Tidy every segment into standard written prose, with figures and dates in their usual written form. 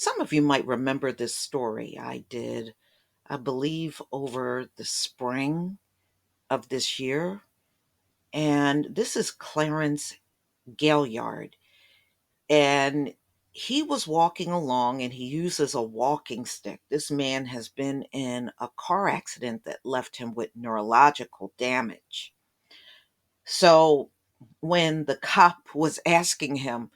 Some of you might remember this story I did, I believe, over the spring of this year. And this is Clarence Gailyard. And he was walking along and he uses a walking stick. This man has been in a car accident that left him with neurological damage. So when the cop was asking him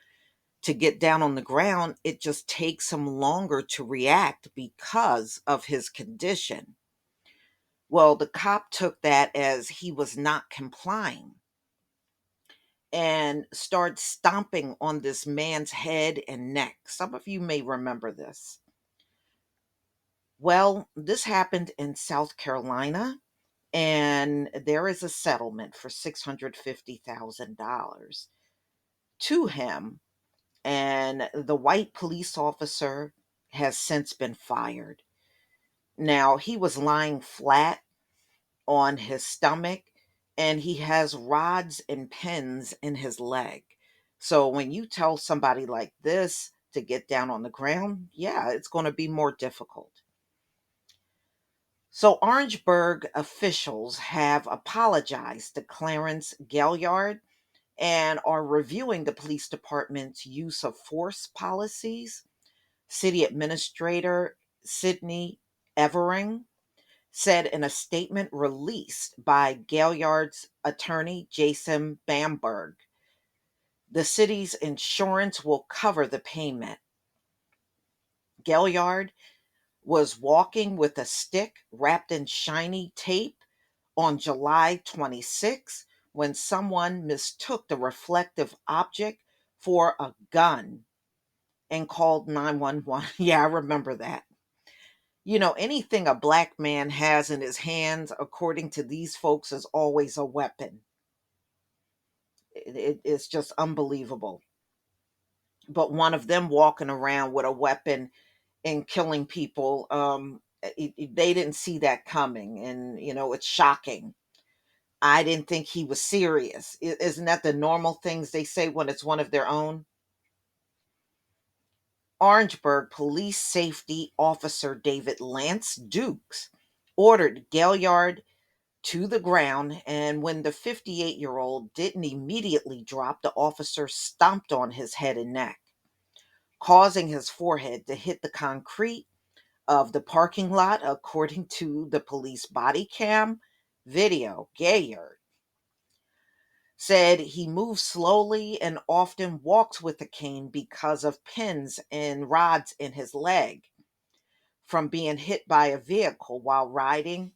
to get down on the ground, it just takes him longer to react because of his condition. Well, the cop took that as he was not complying and started stomping on this man's head and neck. Some of you may remember this. Well, this happened in South Carolina, and there is a settlement for $650,000 to him, and the white police officer has since been fired. Now, he was lying flat on his stomach and he has rods and pins in his leg. So when you tell somebody like this to get down on the ground, yeah, it's going to be more difficult. So Orangeburg officials have apologized to Clarence Gelyard and are reviewing the police department's use of force policies. City Administrator Sidney Evering said in a statement released by Gailyard's attorney, Jason Bamberg, the city's insurance will cover the payment. Gailyard was walking with a stick wrapped in shiny tape on July 26 when someone mistook the reflective object for a gun and called 911. Yeah, I remember that. Anything a black man has in his hands, according to these folks, is always a weapon. It's just unbelievable. But one of them walking around with a weapon and killing people, they didn't see that coming. And, it's shocking. I didn't think he was serious. Isn't that the normal things they say when it's one of their own? Orangeburg Police Safety Officer David Lance Dukes ordered Gailyard to the ground, and when the 58-year-old didn't immediately drop, the officer stomped on his head and neck, causing his forehead to hit the concrete of the parking lot, according to the police body cam video. Gayard said he moves slowly and often walks with a cane because of pins and rods in his leg from being hit by a vehicle while riding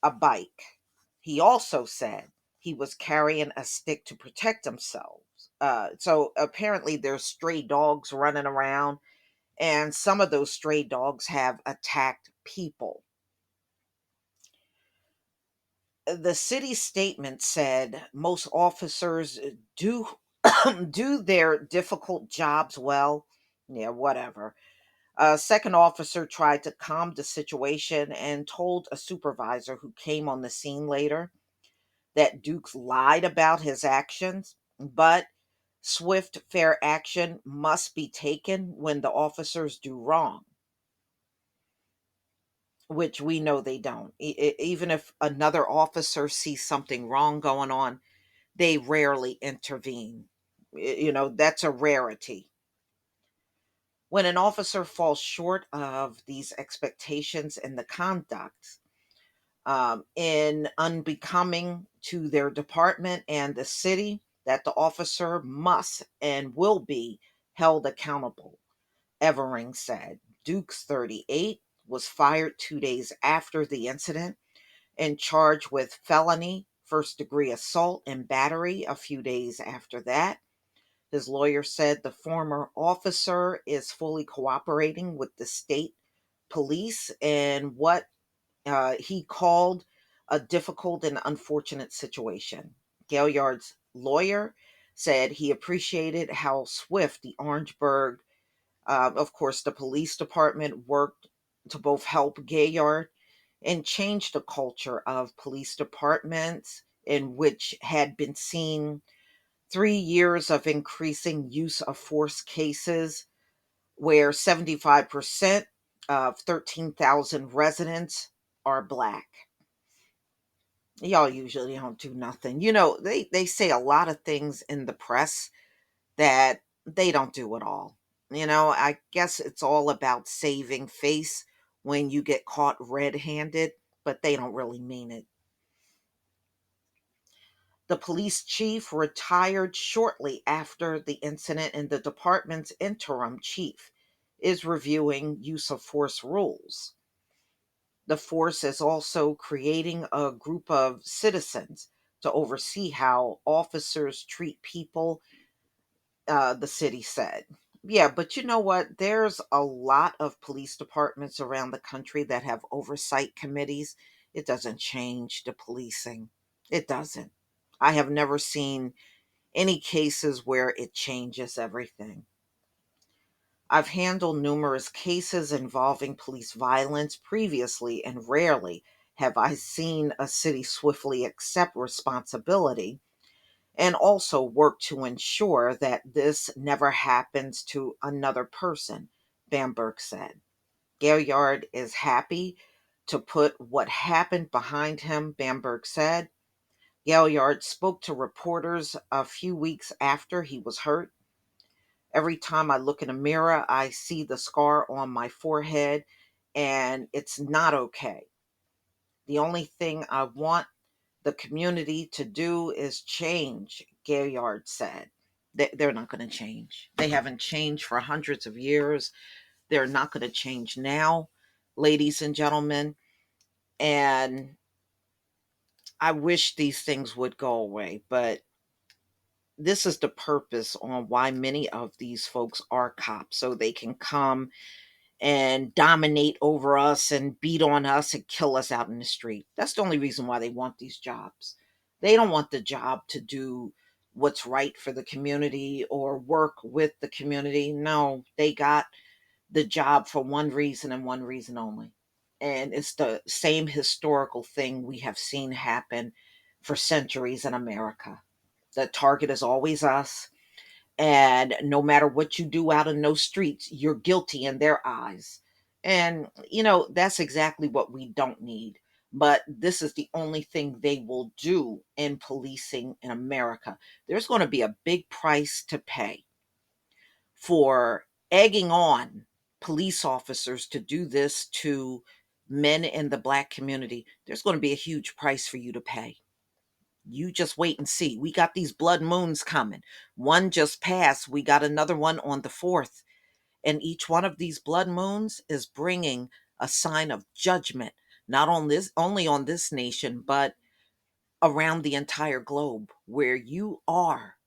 a bike. He also said he was carrying a stick to protect himself. So apparently, there's stray dogs running around, and some of those stray dogs have attacked people. The city statement said most officers do do their difficult jobs well. Yeah, whatever. A second officer tried to calm the situation and told a supervisor who came on the scene later that Dukes lied about his actions, but swift, fair action must be taken when the officers do wrong, which we know they don't. Even if another officer sees something wrong going on, they rarely intervene. That's a rarity. When an officer falls short of these expectations in the conduct, in unbecoming to their department and the city, that the officer must and will be held accountable, Evering said. Dukes, 38, was fired 2 days after the incident and charged with felony first degree assault and battery a few days after that. His lawyer said the former officer is fully cooperating with the state police in what he called a difficult and unfortunate situation. Gailyard's lawyer said he appreciated how swift the Orangeburg, of course, the police department worked to both help Gailyard and change the culture of police departments in which had been seen 3 years of increasing use of force cases where 75% of 13,000 residents are black. Y'all usually don't do nothing. They say a lot of things in the press that they don't do at all. I guess it's all about saving face when you get caught red handed, but they don't really mean it. The police chief retired shortly after the incident, and the department's interim chief is reviewing use of force rules. The force is also creating a group of citizens to oversee how officers treat people, the city said. Yeah, but you know what? There's a lot of police departments around the country that have oversight committees. It doesn't change the policing. It doesn't. I have never seen any cases where it changes everything. I've handled numerous cases involving police violence previously, and rarely have I seen a city swiftly accept responsibility and also work to ensure that this never happens to another person, Bamberg said. Gailyard is happy to put what happened behind him, Bamberg said. Gelyard spoke to reporters a few weeks after he was hurt. Every time I look in a mirror, I see the scar on my forehead, and it's not okay. The only thing I want the community to do is change, Gailyard said. They're not going to change. They haven't changed for hundreds of years. They're not going to change now, ladies and gentlemen. And I wish these things would go away, but this is the purpose on why many of these folks are cops, so they can come and dominate over us and beat on us and kill us out in the street. That's the only reason why they want these jobs. They don't want the job to do what's right for the community or work with the community. No, they got the job for one reason and one reason only. And it's the same historical thing we have seen happen for centuries in America. The target is always us, and no matter what you do out in those streets, you're guilty in their eyes. And that's exactly what we don't need. But this is the only thing they will do in policing in America. There's going to be a big price to pay for egging on police officers to do this to men in the black community. There's going to be a huge price for you to pay. You just wait and see. We got these blood moons coming. One just passed. We got another one on the 4th. And each one of these blood moons is bringing a sign of judgment, not on this, only on this nation, but around the entire globe, where you are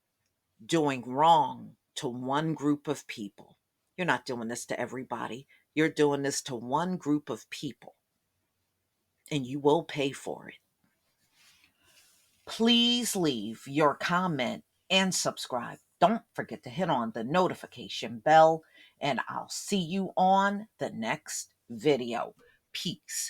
doing wrong to one group of people. You're not doing this to everybody. You're doing this to one group of people, and you will pay for it. Please leave your comment and subscribe. Don't forget to hit on the notification bell, and I'll see you on the next video. Peace.